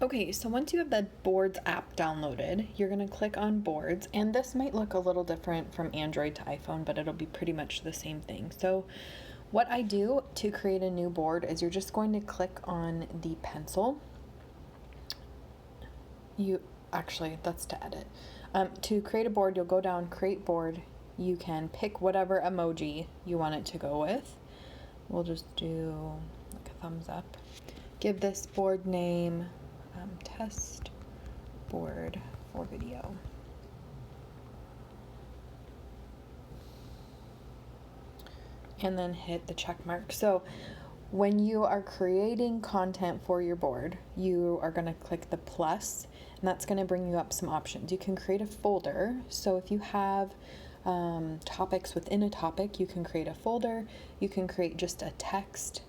Okay, so once you have the Boards app downloaded, you're going to click on Boards, and this might look a little different from Android to iPhone, but it'll be pretty much the same thing. So what I do to create a new board is you're just going to click on the pencil. That's to edit. To create a board, you'll go down, create board. You can pick whatever emoji you want it to go with. We'll just do like a thumbs up. Give this board name test board for video. And then hit the check mark. So when you are creating content for your board, you are going to click the plus, and that's going to bring you up some options. You can create a folder. So if you have topics within a topic, you can create a folder. You can create just a text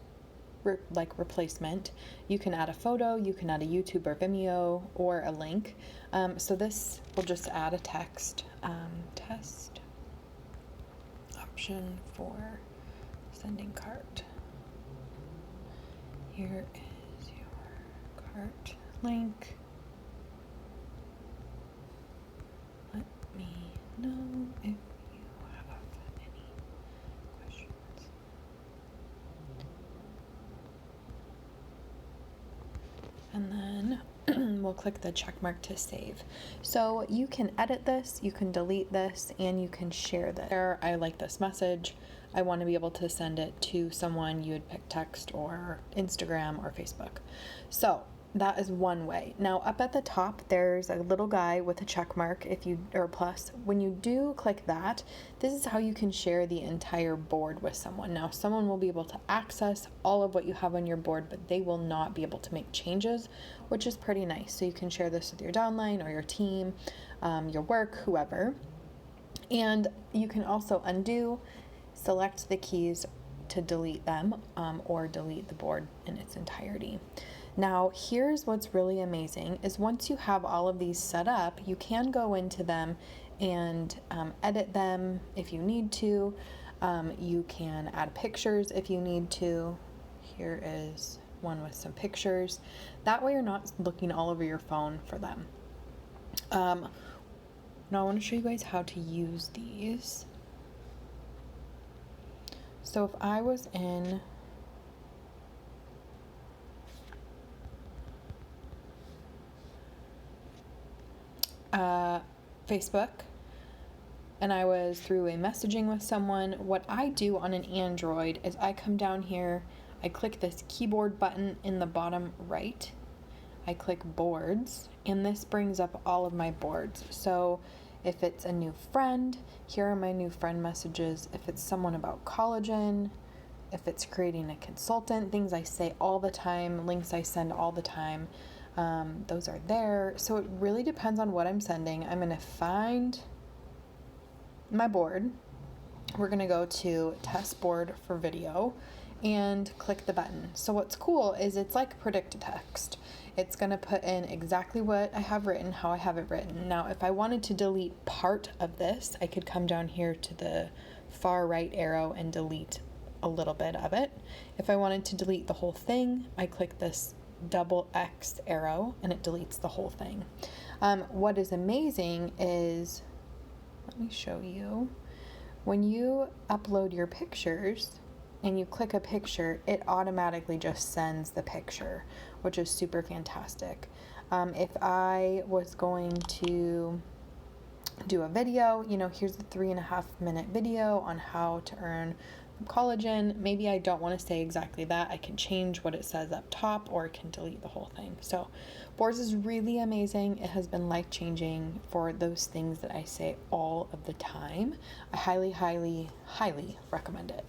replacement. You can add a photo, you can add a YouTube or Vimeo or a link. So this will just add a text. Test option for sending cart. Here is your cart link. Let me know if you have any questions. And then we'll click the check mark to save. So you can edit this, you can delete this, and you can share this. I like this message. I want to be able to send it to someone. You would pick text or Instagram or Facebook. So that is one way. Now up at the top, there's a little guy with a check mark or plus. When you do click that, this is how you can share the entire board with someone. Now someone will be able to access all of what you have on your board, but they will not be able to make changes, which is pretty nice. So you can share this with your downline or your team, your work, whoever. And you can also undo, select the keys to delete them, or delete the board in its entirety. Now, here's what's really amazing is once you have all of these set up, you can go into them and edit them if you need to. You can add pictures if you need to. Here is one with some pictures. That way you're not looking all over your phone for them. Now I want to show you guys how to use these. So if I was in Facebook and I was through a messaging with someone, what I do on an Android is I come down here, I click this keyboard button in the bottom right, I click boards, and this brings up all of my boards. So if it's a new friend, here are my new friend messages. If it's someone about collagen, if it's creating a consultant, things I say all the time, links I send all the time, those are there. So it really depends on what I'm sending. I'm going to find my board. We're going to go to test board for video and click the button. So what's cool is it's like predict text. It's going to put in exactly what I have written, how I have it written. Now, if I wanted to delete part of this, I could come down here to the far right arrow and delete a little bit of it. If I wanted to delete the whole thing, I click this double X arrow and it deletes the whole thing. What is amazing is, let me show you, when you upload your pictures and you click a picture, it automatically just sends the picture, which is super fantastic. If I was going to do a video, here's the 3.5 minute video on how to earn collagen. Maybe I don't want to say exactly that. I can change what it says up top, or I can delete the whole thing. So Boards is really amazing. It has been life-changing for those things that I say all of the time. I highly, highly, highly recommend it.